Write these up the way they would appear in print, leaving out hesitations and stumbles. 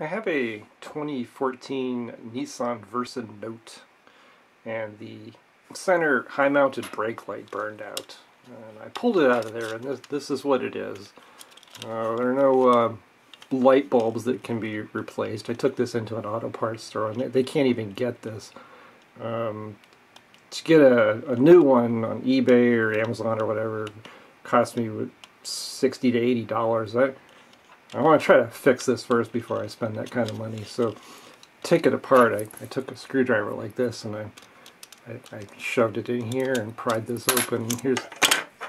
I have a 2014 Nissan Versa Note, and the center high-mounted brake light burned out. And I pulled it out of there, and this is what it is. There are no light bulbs that can be replaced. I took this into an auto parts store, and they can't even get this. To get a new one on eBay or Amazon or whatever cost me $60 to $80. I want to try to fix this first before I spend that kind of money. So, take it apart. I took a screwdriver like this and I shoved it in here and pried this open.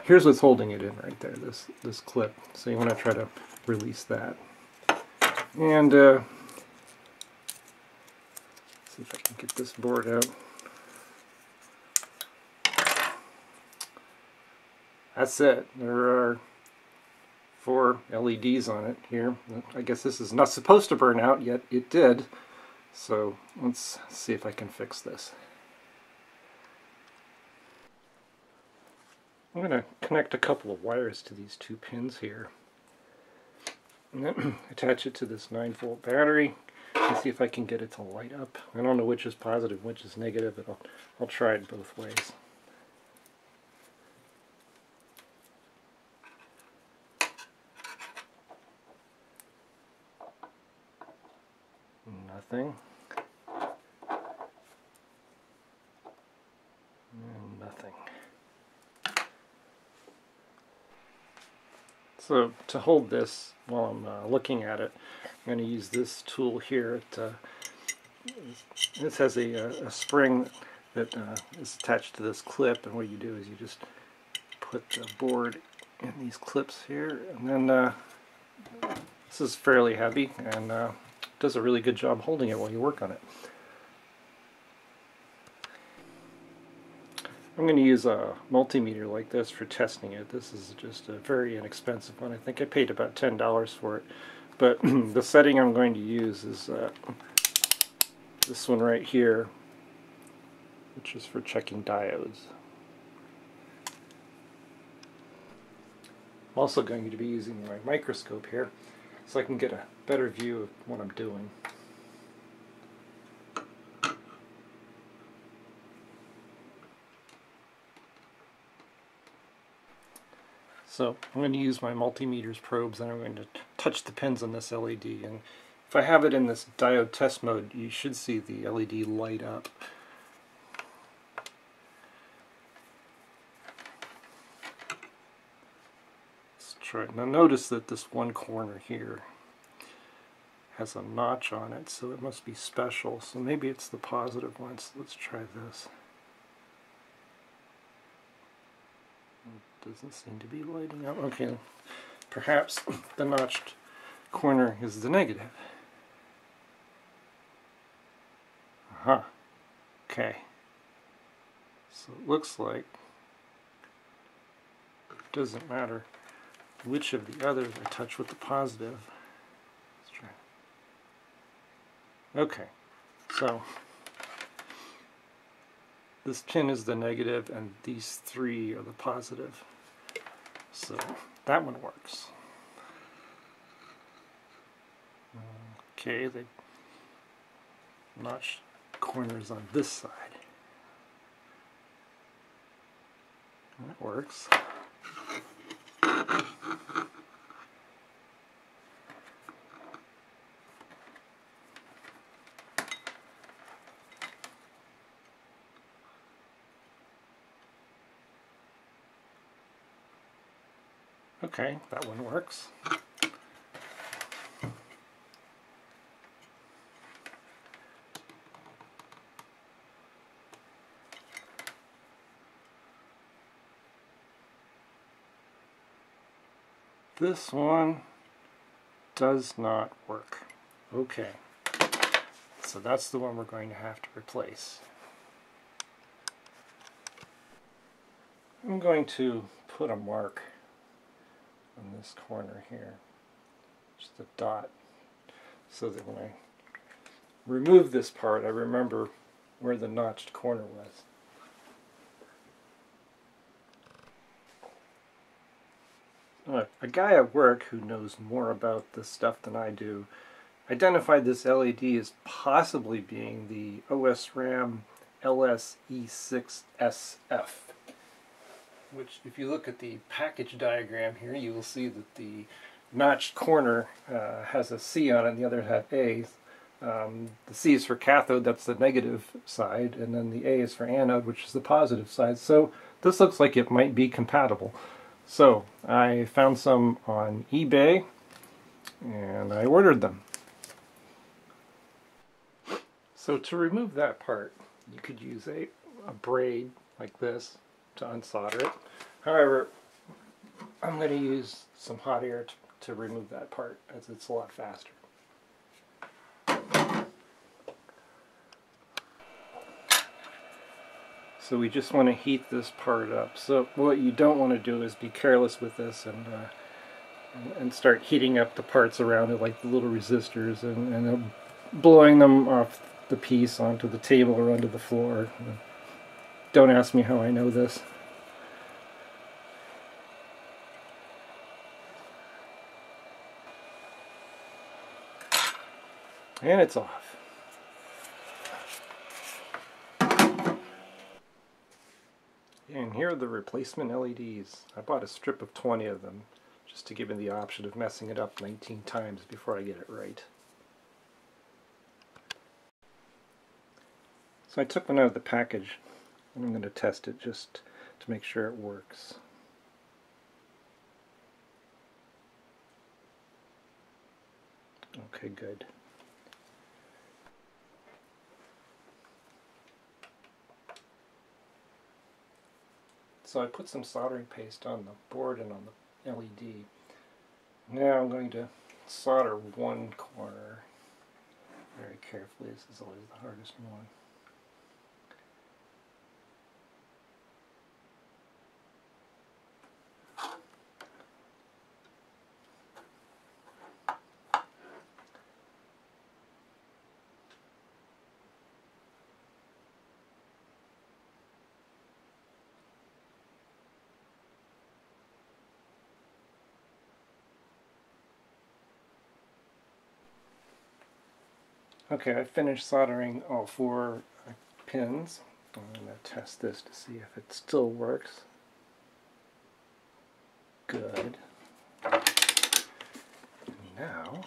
Here's what's holding it in right there. This clip. So you want to try to release that. And see if I can get this board out. That's it. There are 4 LEDs on it here. I guess this is not supposed to burn out, yet it did. So let's see if I can fix this. I'm going to connect a couple of wires to these 2 pins here. And then attach it to this 9-volt battery and see if I can get it to light up. I don't know which is positive, which is negative, but I'll try it both ways. Nothing. And nothing. So to hold this while I'm looking at it, I'm going to use this tool here. This has a spring that is attached to this clip, and what you do is you just put the board in these clips here, and then this is fairly heavy and does a really good job holding it while you work on it. I'm going to use a multimeter like this for testing it. This is just a very inexpensive one. I think I paid about $10 for it. But the setting I'm going to use is this one right here, which is for checking diodes. I'm also going to be using my microscope here so I can get a better view of what I'm doing. So I'm going to use my multimeter's probes, and I'm going to touch the pins on this LED. And if I have it in this diode test mode, you should see the LED light up. Let's try it. Now notice that this one corner here has a notch on it, so it must be special. So maybe it's the positive one. So let's try this. It doesn't seem to be lighting up. Okay, perhaps the notched corner is the negative. Aha. Okay. So it looks like it doesn't matter which of the others I touch with the positive. Let's try. Okay, so this pin is the negative and these 3 are the positive. So that one works. Okay, the notched corners on this side. That works. Okay, that one works. This one does not work. Okay, so that's the one we're going to have to replace. I'm going to put a mark on this corner here, just a dot, so that when I remove this part, I remember where the notched corner was. A guy at work who knows more about this stuff than I do identified this LED as possibly being the OSRAM LS-E6SF, which, if you look at the package diagram here, you will see that the notched corner has a C on it and the other has A. The C is for cathode, that's the negative side, and then the A is for anode, which is the positive side. So this looks like it might be compatible. So I found some on eBay and I ordered them. So to remove that part, you could use a braid like this to unsolder it. However, I'm going to use some hot air to remove that part, as it's a lot faster. So we just want to heat this part up. So what you don't want to do is be careless with this and start heating up the parts around it, like the little resistors, and blowing them off the piece onto the table or onto the floor. Don't ask me how I know this. And it's off. And here are the replacement LEDs. I bought a strip of 20 of them just to give me the option of messing it up 19 times before I get it right. So I took one out of the package and I'm going to test it just to make sure it works. Okay, good. So I put some soldering paste on the board and on the LED. Now I'm going to solder one corner very carefully. This is always the hardest one. Okay, I finished soldering all 4 pins. I'm going to test this to see if it still works. Good. Now,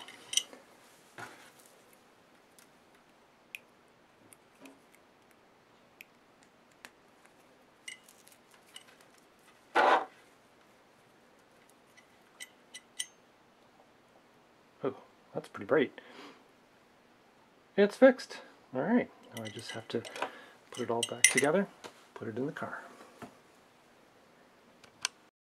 oh, that's pretty bright. It's fixed. Alright, now I just have to put it all back together, put it in the car.